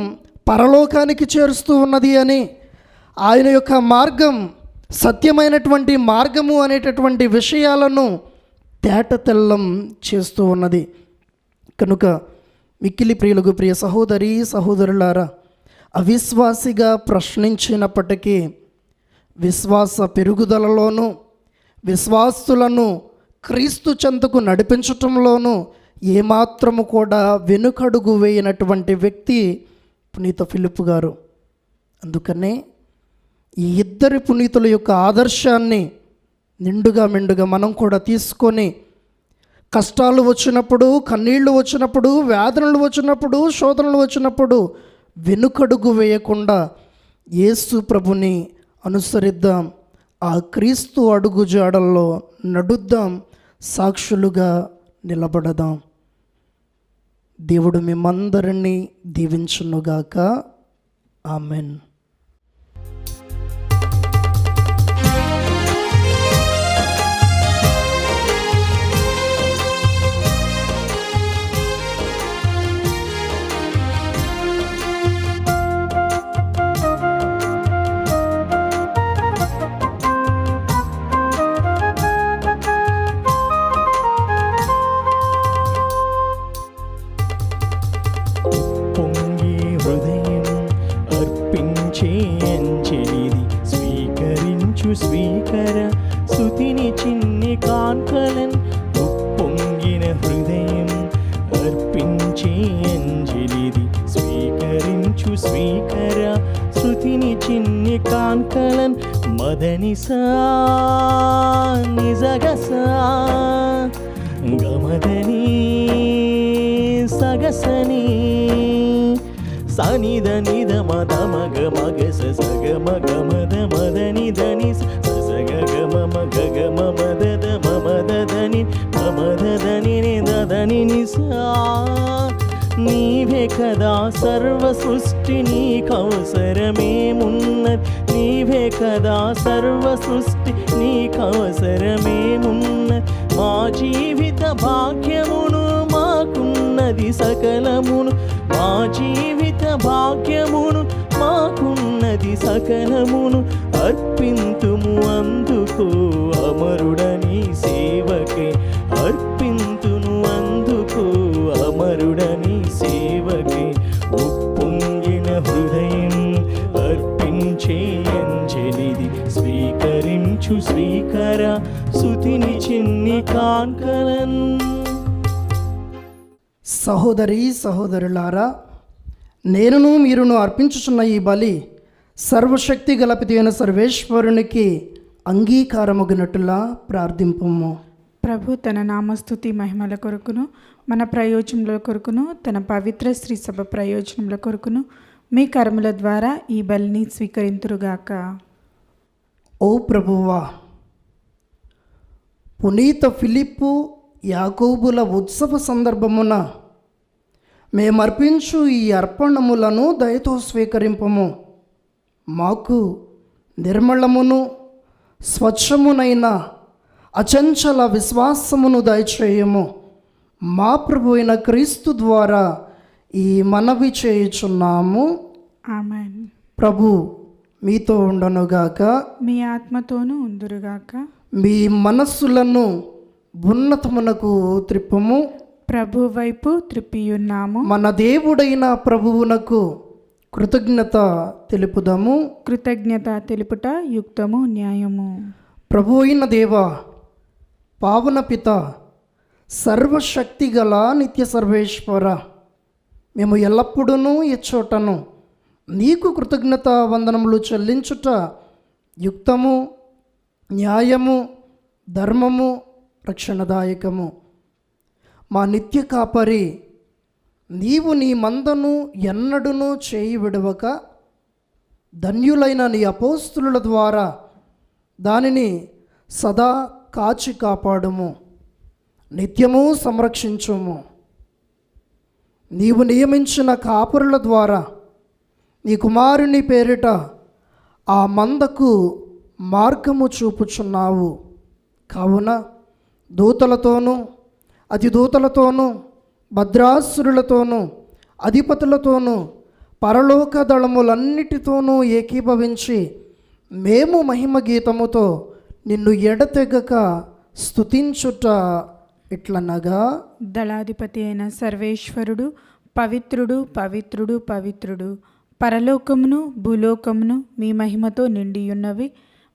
పరలోకానికి చేరుస్తూ ఉన్నది అని, ఆయన యొక్క మార్గం సత్యమైనటువంటి మార్గము అనేటటువంటి విషయాలను తేటతెల్లం చేస్తూ ఉన్నది. కనుక మిక్కిలి ప్రియులకు ప్రియ సహోదరి సహోదరులారా, అవిశ్వాసిగా ప్రశ్నించినప్పటికీ విశ్వాస పెరుగుదలలోనూ, విశ్వాసులను క్రీస్తు చెంతకు నడిపించటంలోనూ ఏమాత్రము కూడా వెనుకడుగు వేయనటువంటి వ్యక్తి పునీత ఫిలిప్పు గారు. అందుకనే ఈ ఇద్దరి పునీతుల యొక్క ఆదర్శాన్ని నిండుగా మెండుగా మనం కూడా తీసుకొని కష్టాలు వచ్చినప్పుడు, కన్నీళ్లు వచ్చినప్పుడు, వేదనలు వచ్చినప్పుడు, శోధనలు వచ్చినప్పుడు వెనుకడుగు వేయకుండా యేసు ప్రభుని అనుసరిద్దాం. ఆ క్రీస్తు అడుగు జాడల్లో నడుద్దాం, సాక్షులుగా నిలబడదాం. దేవుడు మిమ్మందరినీ దీవించునుగాక. ఆమెన్. పొంగి హృదయం అర్పించే అంజలిది స్వీకరించు స్వీకర స్తుతిని చిన్ని కాన్కలన్. పొంగిన హృదయం అర్పించే అంజలిది స్వీకరించు స్వీకర స్తుతిని చిన్ని కాన్కలన్. మదనిసా నిజగసా గమదని సగసని సనిద నిద మద మగ మగ సగ మగ మద మదని దని సగ గమ మగ గమ మద మమదని మమదని దని నిసా. నీవే కదా సర్వ సృష్టి నీకవసరమేమున్నది, నీవే కదా సర్వ సృష్టి నీకవసరమేమున్నది. మా జీవిత భాగ్యమును మాకున్నది సకలమును, మా జీవిత భాగ్యమును మాకున్నది సకలమును. అర్పింతుము అందుకు అమరుడని సేవకే, అర్పింతును అందుకు అమరుడని సేవకే. ఉప్పొంగిన హృదయం అర్పించే అంజలిది స్వీకరించు స్వీకర స్తుతిని చిన్ని కాన్కలన్. సహోదరి సహోదరులారా, నేనును మీరును అర్పించుచున్న ఈ బలి సర్వశక్తి గల పిత అయిన సర్వేశ్వరునికి అంగీకారమగినట్టులా ప్రార్థింపము. ప్రభు తన నామస్తుతి మహిమల కొరకును, మన ప్రయోజనముల కొరకును, తన పవిత్ర శ్రీ సభ ప్రయోజనముల కొరకును మీ కర్మల ద్వారా ఈ బలిని స్వీకరింతురుగాక. ఓ ప్రభువా, పునీత ఫిలిప్పు యాకోబుల ఉత్సవ సందర్భమున మేమర్పించు ఈ అర్పణములను దయతో స్వీకరింపము. మాకు నిర్మలమును స్వచ్ఛమునైన అచంచల విశ్వాసమును దయచేయము. మా ప్రభు అయిన క్రీస్తు ద్వారా ఈ మనవి చేయుచున్నాము. ఆమేన్. ప్రభు మీతో ఉండనుగాక, మీ ఆత్మతోనూ ఉందురుగాక. మీ మనస్సులను ఉన్నతమునకు త్రిప్పుము. ప్రభు వైపు త్రిప్పియున్నాము. మన దేవుడైన ప్రభువునకు కృతజ్ఞత తెలుపుదాము. కృతజ్ఞత తెలుపుట యుక్తము, న్యాయము. ప్రభు అయిన దేవ, పావన పిత, సర్వశక్తి గల నిత్య సర్వేశ్వర, మేము ఎల్లప్పుడూ ఎచ్చోటను నీకు కృతజ్ఞత వందనములు చెల్లించుట యుక్తము, న్యాయము, ధర్మము, రక్షణదాయకము. మా నిత్య కాపరి నీవు నీ మందను ఎన్నడూనూ చేయి విడవక ధన్యులైన నీ అపోస్తుల ద్వారా దానిని సదా కాచి కాపాడుము, నిత్యము సంరక్షించుము. నీవు నియమించిన కాపురుల ద్వారా నీ కుమారుని పేరిట ఆ మందకు మార్గము చూపుచున్నావు. కావున దూతలతోనూ అతిదూతలతోనూ భద్రాసురులతోనూ అధిపతులతోనూ పరలోక దళములన్నిటితోనూ ఏకీభవించి మేము మహిమ గీతముతో నిన్ను ఎడతెగక స్తుతించుట ఇట్లనగా, దళాధిపతి అయిన సర్వేశ్వరుడు పవిత్రుడు పవిత్రుడు పవిత్రుడు, పరలోకమును భూలోకమును మీ మహిమతో నిండియున్నవి.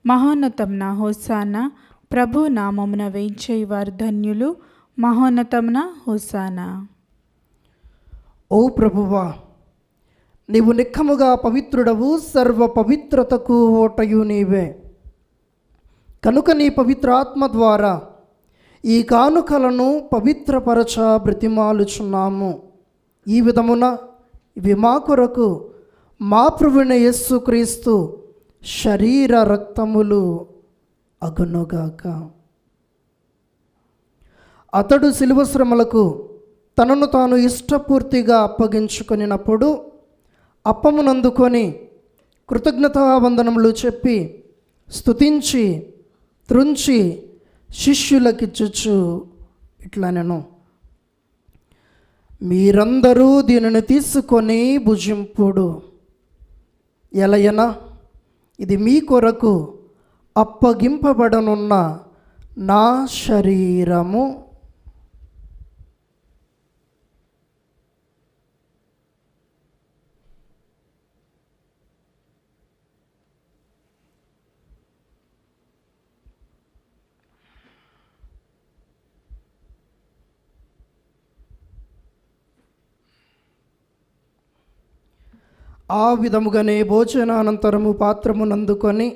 మహోన్నతమున హోసానా, ప్రభు నామమున వేయించేవారు ధన్యులు. మహోన్నతమున హోసానా. ఓ ప్రభువా, నీవు నిక్కముగా పవిత్రుడవు, సర్వ పవిత్రతకు ఓటయు నీవే. కనుక నీ పవిత్రాత్మ ద్వారా ఈ కానుకలను పవిత్రపరచ బ్రతిమాలుచున్నాము. ఈ విధమున ఇవి మా కొరకు మా ప్రభువైన యేసుక్రీస్తు శరీర రక్తములు అగునుగాక. అతడు శిలువ శ్రమలకు తనను తాను ఇష్టపూర్తిగా అప్పగించుకొనినప్పుడు అప్పమునందుకొని కృతజ్ఞతావందనములు చెప్పి స్తుతించి త్రుంచి శిష్యులకిచ్చుచు ఇట్లనెను, మీరందరూ దీనిని తీసుకొని భుజింపుడు. ఎలయనా ఇది మీ కొరకు అప్పగింపబడనున్న నా శరీరము. ఆ విధముగానే భోజనానంతరము పాత్రమునందుకొని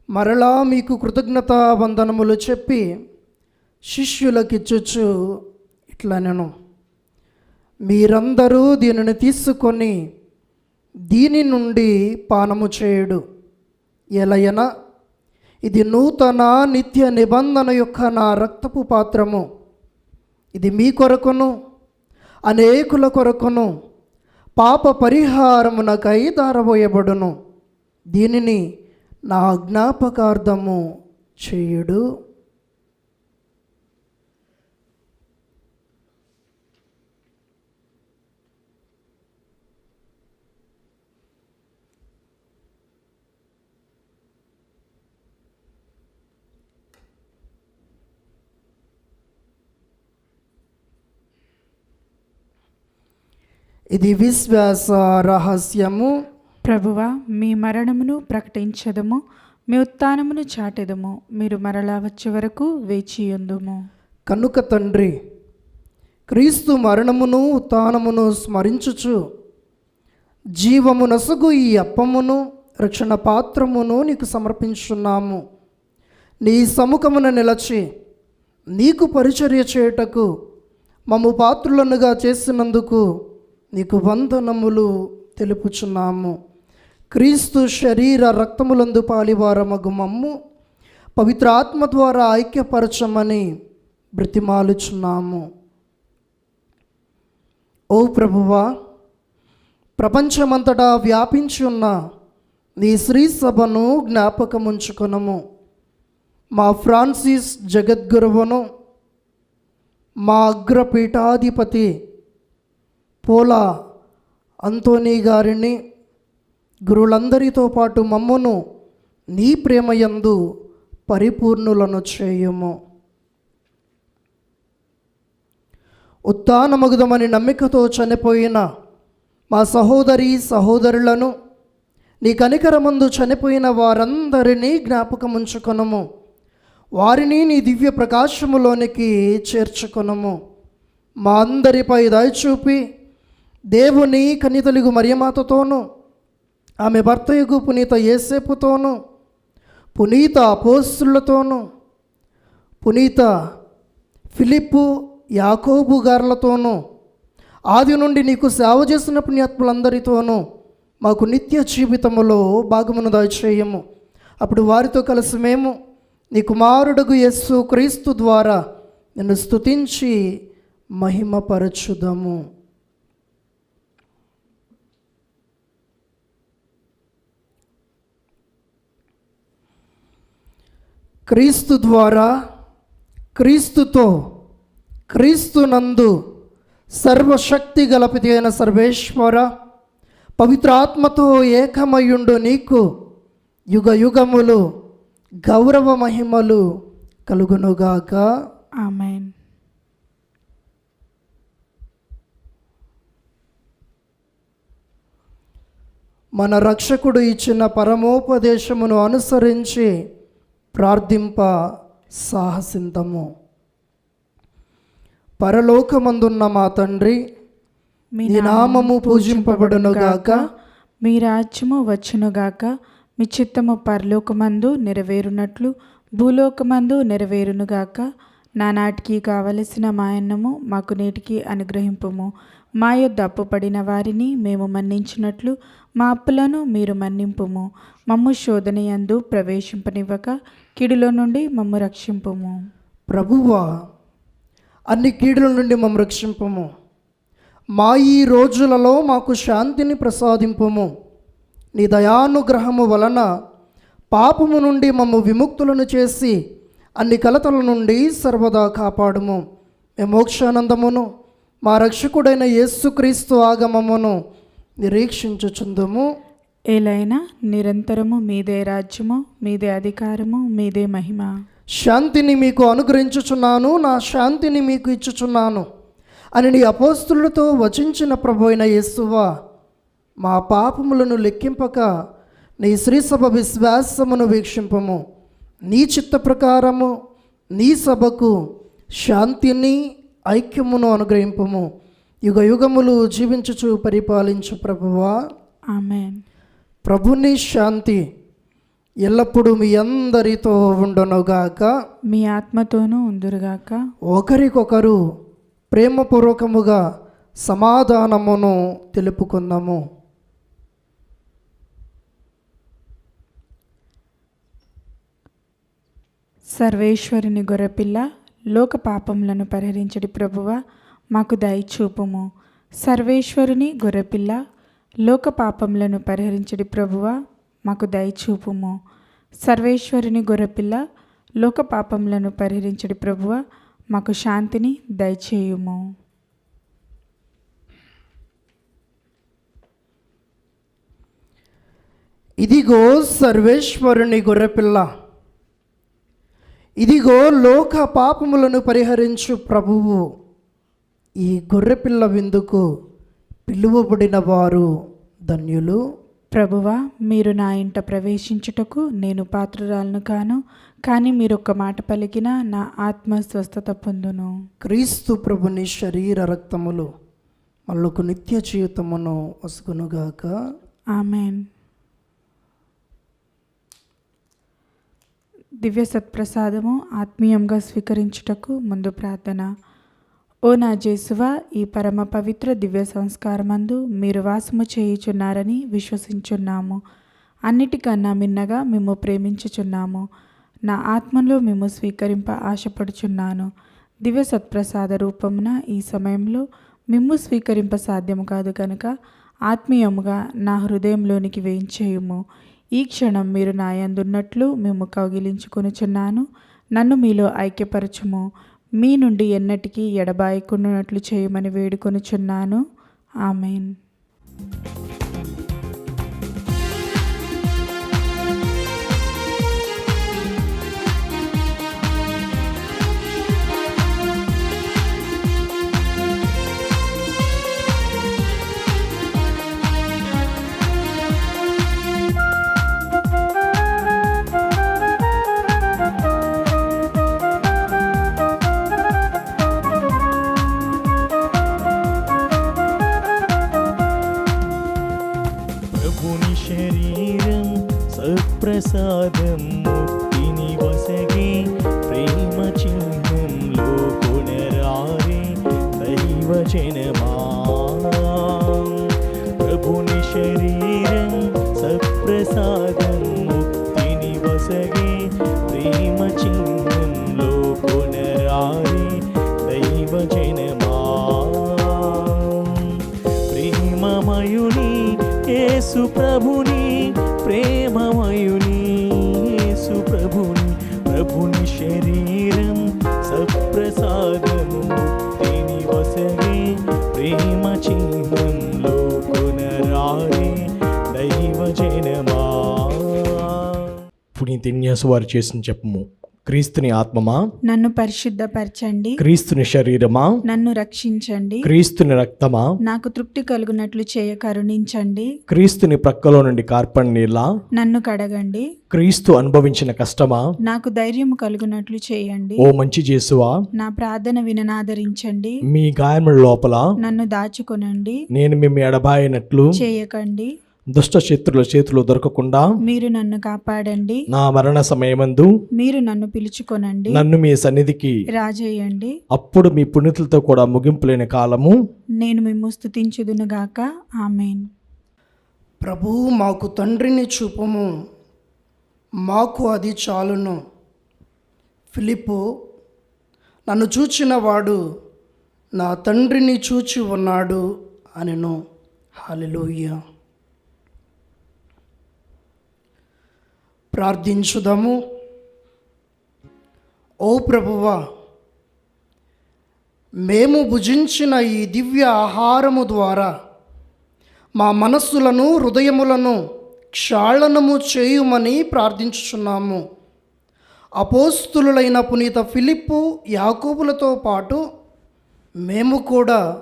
మరలా మీకు కృతజ్ఞతా వందనములు చెప్పి శిష్యులకిచ్చుచు ఇట్లనెను, మీరందరూ దీనిని తీసుకొని దీని నుండి పానము చేయుడు. ఎలయనా ఇది నూతన నిత్య నిబంధన యొక్క నా రక్తపు పాత్రము. ఇది మీ కొరకును అనేకుల కొరకును పాప పరిహారమునకై దారబోయబడును. దీనిని నా జ్ఞాపకార్థము చేయుడు. ఇది విశ్వాస రహస్యము. ప్రభువా, మీ మరణమును ప్రకటించదము, మీ ఉత్థానమును చాటెదము. మీరు మరలా వచ్చే వరకు వేచియుందుము. కనుక తండ్రి, క్రీస్తు మరణమును ఉత్థానమును స్మరించుచు జీవము నసుగు ఈ అప్పమును రక్షణ పాత్రమును నీకు సమర్పించున్నాము. నీ సముఖమున నిలచి నీకు పరిచర్య చేయుటకు మమ్ము పాత్రులనుగా చేసినందుకు నీకు వందనములు తెలుపుచున్నాము. క్రీస్తు శరీర రక్తములందు పాలివారమగు మమ్ము పవిత్ర ఆత్మ ద్వారా ఐక్యపరచమని బ్రతిమాలుచున్నాము. ఓ ప్రభువా, ప్రపంచమంతటా వ్యాపించి ఉన్న నీ శ్రీ సభను జ్ఞాపకముంచుకొనము. మా ఫ్రాన్సిస్ జగద్గురువును, మా అగ్రపీఠాధిపతి పోలా అంతోనీ గారిని, గురువులందరితో పాటు మమ్మును నీ ప్రేమయందు పరిపూర్ణులను చేయుము. ఉత్థానమగుదమని నమ్మికతో చనిపోయిన మా సహోదరి సహోదరులను, నీ కనికరమందు చనిపోయిన వారందరినీ జ్ఞాపకముంచుకొనము. వారిని నీ దివ్య ప్రకాశములోనికి చేర్చుకొనము. మా అందరిపై దయచూపి దేవుని కన్యతలుగు మరియమాతతోనూ, ఆమె భర్తయుగు పునీత యేసేపుతోనూ, పునీత అపోస్తులతోనూ, పునీత ఫిలిప్పు యాకోబు గారులతోనూ, ఆది నుండి నీకు సేవ చేసిన పుణ్యాత్ములందరితోనూ మాకు నిత్య జీవితములో భాగమును దయచేయము. అప్పుడు వారితో కలిసి మేము నీ కుమారుడుగు యేసు క్రీస్తు ద్వారా నిన్ను స్తుతించి మహిమపరచుదము. క్రీస్తు ద్వారా, క్రీస్తుతో, క్రీస్తునందు సర్వశక్తి గలపితి అయిన సర్వేశ్వర, పవిత్రాత్మతో ఏకమయుండు నీకు యుగ యుగములు గౌరవ మహిమలు కలుగునుగాక. ఆమేన్. మన రక్షకుడు ఇచ్చిన పరమోపదేశమును అనుసరించి ప్రార్థింప సాహసింతము. పరలోకమందున్న మా తండ్రి, మీ నామము పూజింపబడునుగాక, మీ రాజ్యము వచ్చునుగాక, మీ చిత్తము పరలోకమందు నెరవేరునట్లు భూలోకమందు నెరవేరునుగాక. నానాటికి కావలసిన మా అన్నము మాకు నేటికి అనుగ్రహింపుము. మా యొద్ద అప్పుపడిన వారిని మేము మన్నించినట్లు మా అప్పులను మీరు మన్నింపుము. మమ్ము శోధనయందు ప్రవేశింపనివ్వక కీడులో నుండి మమ్ము రక్షింపుము. ప్రభువా, అన్ని కీడుల నుండి మమ్ము రక్షింపుము. మా ఈ రోజులలో మాకు శాంతిని ప్రసాదింపుము. నీ దయానుగ్రహము వలన పాపము నుండి మమ్ము విముక్తులను చేసి అన్ని కలతల నుండి సర్వదా కాపాడుము. మేము మోక్షానందమును మా రక్షకుడైన యేసుక్రీస్తు ఆగమమును నిరీక్షించుచుందుము. ఏలైనా నిరంతరము మీదే రాజ్యము, మీదే అధికారము, మీదే మహిమ. శాంతిని మీకు అనుగ్రహించుచున్నాను, నా శాంతిని మీకు ఇచ్చుచున్నాను అని నీ అపోస్తులతో వచించిన ప్రభు అయిన యేసువా, మా పాపములను లెక్కింపక నీ శ్రీసభ విశ్వాసమును వీక్షింపము. నీ చిత్త ప్రకారము నీ సభకు శాంతిని ఐక్యమును అనుగ్రహింపము. యుగ యుగములు జీవించుచు పరిపాలించు ప్రభువా, ఆమేన్. ప్రభుని శాంతి ఎల్లప్పుడూ మీ అందరితో ఉండునుగాక. మీ ఆత్మతోనూ ఉందురుగాక. ఒకరికొకరు ప్రేమపూర్వకముగా సమాధానమును తెలుపుకుందాము. సర్వేశ్వరుని గొర్రెపిల్ల, లోక పాపములను పరిహరించడి ప్రభువ, మాకు దయచూపుము. సర్వేశ్వరుని గొర్రెపిల్ల, లోక పాపములను పరిహరించడి ప్రభువ, మాకు దయచూపుము. సర్వేశ్వరుని గొర్రెపిల్ల, లోక పాపములను పరిహరించడి ప్రభువ, మాకు శాంతిని దయచేయుము. ఇదిగో సర్వేశ్వరుని గొర్రెపిల్ల, ఇదిగో లోక పాపములను పరిహరించు ప్రభువు. ఈ గొర్రెపిల్ల విందుకు పిలువబడిన వారు ధన్యులు. ప్రభువా, మీరు నా ఇంట ప్రవేశించుటకు నేను పాత్రురాలను కాను, కానీ మీరు ఒక్క మాట పలికినా నా ఆత్మ స్వస్థత పొందును. క్రీస్తు ప్రభుని శరీర రక్తములు మళ్ళొక నిత్య జీవితమును వసుకునుగాక. ఆమెన్. దివ్య సత్ప్రసాదము ఆత్మీయంగా స్వీకరించుటకు ముందు ప్రార్థన. ఓ నా జేసువా, ఈ పరమ పవిత్ర దివ్య సంస్కారమందు మీరు వాసము చేయుచున్నారని విశ్వసించున్నాము. అన్నిటికన్నా మిన్నగా మేము ప్రేమించుచున్నాము. నా ఆత్మలో మేము స్వీకరింప ఆశపడుచున్నాను. దివ్య సత్ప్రసాద రూపమున ఈ సమయంలో మిమ్ము స్వీకరింప సాధ్యము కాదు కనుక ఆత్మీయముగా నా హృదయంలోనికి వేయించేయుము. ఈ క్షణం మీరు నా యందున్నట్లు మేము కౌగిలించుకొనుచున్నాను. నన్ను మీలో ఐక్యపరచుము. మీ నుండి ఎన్నటికీ ఎడబాయకుండానట్లు చేయమని వేడుకొనుచున్నాను. ఆమెన్. ప్రభుని శరీరం సత్ప్రసాదం ముక్తిని వసగే ప్రేమ చిహ్నంలో కొనరారే దైవజనమా. ప్రభుని శరీరం సత్ప్రసాదం ముక్తిని వసగే ప్రేమ చిహ్నంలో కొనరారే దైవజనమా. ప్రేమమయుని యేసు ప్రభుని, ప్రేమమయుని యేసు ప్రభుని, ప్రభుని శరీరం సత్ప్రసాదము ముక్తిని వసగే ప్రేమ చిహ్నంలో కొనరారే దైవజనమా. పునీతిన్యాసు వారు చేసిన చెప్పము. క్రీస్తుని ఆత్మమా నన్ను పరిశుద్ధపరచండి. క్రీస్తుని శరీరమా నన్ను రక్షించండి. క్రీస్తుని రక్తమా నాకు తృప్తి కలుగునట్లు చేయ కరుణించండి. క్రీస్తుని ప్రక్కలో నుండి కార్పణ నీళ్ళ నన్ను కడగండి. క్రీస్తు అనుభవించిన కష్టమా నాకు ధైర్యం కలుగునట్లు చేయండి. ఓ మంచి యేసువా, నా ప్రార్థన విననాదరించండి. మీ గాయముల లోపల నన్ను దాచుకొనండి. నేను మేము ఎడబాయినట్లు చేయకండి. దుష్ట శత్రుల చేతిలో దొరకకుండా మీరు నన్ను కాపాడండి. నా మరణ సమయమందు మీరు నన్ను పిలుచుకొనండి. నన్ను మీ సన్నిధికి రాజేయండి. అప్పుడు మీ పుణ్యతులతో కూడా ముగింపులేని కాలము నేను మిమ్ము స్తుతించుదునుగాక. ఆమేన్. ప్రభు మాకు తండ్రిని చూపము, మాకు అది చాలును. ఫిలిప్పు, నన్ను చూచిన వాడు నా తండ్రిని చూచి ఉన్నాడు అనెను. హల్లెలూయా. ప్రార్థించుదాము. ఓ ప్రభువా, మేము భుజించిన ఈ దివ్య ఆహారము ద్వారా మా మనస్సులను హృదయములను క్షాళనము చేయుమని ప్రార్థించుచున్నాము. అపోస్తులులైన పునీత ఫిలిప్పు, యాకోబులతో పాటు మేము కూడా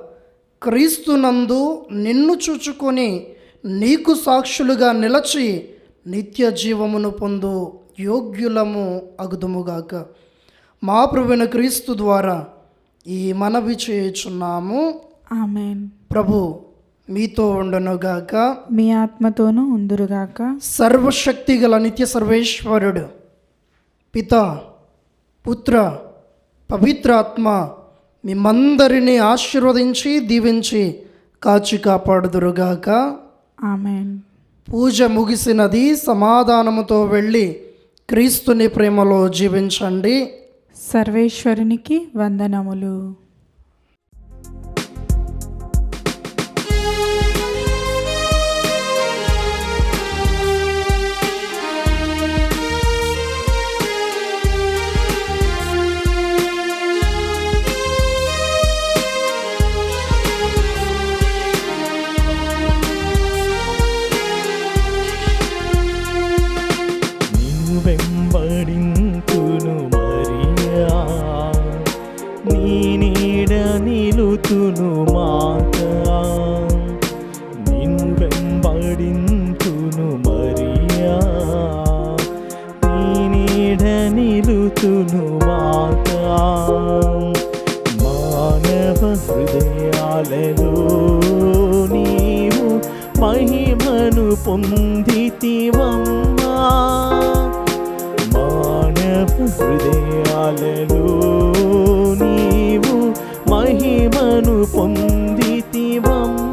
క్రీస్తునందు నిన్ను చూచుకొని నీకు సాక్షులుగా నిలచి నిత్య జీవమును పొందు యోగ్యులము అగుదుముగాక. మా ప్రభువైన క్రీస్తు ద్వారా ఈ మనవి చేయుచున్నాము. ఆమేన్. ప్రభు మీతో ఉండనుగాక, మీ ఆత్మతోనూ ఉందురుగాక. సర్వశక్తి గల నిత్య సర్వేశ్వరుడు పిత, పుత్ర, పవిత్రాత్మ మిమ్మందరినీ ఆశీర్వదించి దీవించి కాచి కాపాడుదురుగాక. ఆమేన్. పూజ ముగిసినది. సమాధానముతో వెళ్ళి క్రీస్తుని ప్రేమలో జీవించండి. సర్వేశ్వరునికి వందనములు. వెంబడింతును మరియా, నీ నీడ నిలుతును మాతా. నిన్ను వెంబడింతును మరియా, నీ నీడ నిలుతును మాతా. మానవ హృదయాలలో నీవు మహిమను పొందితివమ్మా. మానవ హృదయాలలో నీవు మహిమను పొందితివమ్మా.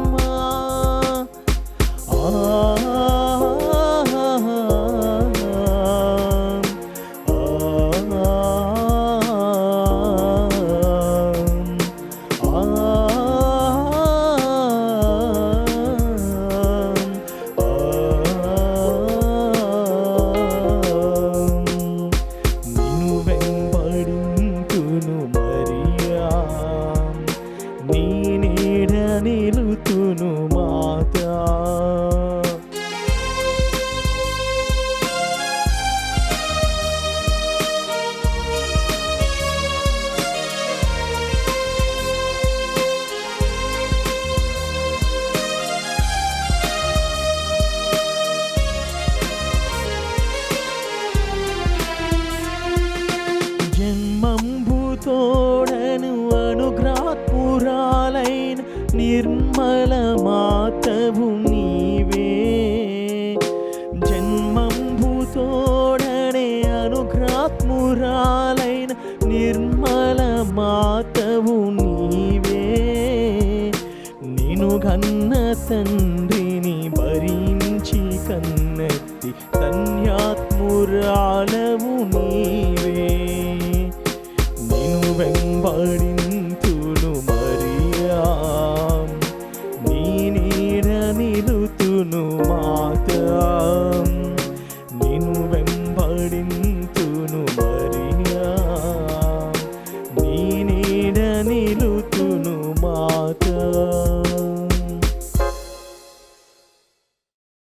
నిలుతును మాతా. జన్మంబుతోడను అనుగ్రహాత్మురాలైన నిర్మల మాతవు నీవే. జన్మంబుతోడనే అనుగ్రహాత్మురాలైన నిర్మల మాతవు నీవే. నిను కన్న తండ్రిని భరించి కన్నెత్తి ధన్యాత్మురాలవు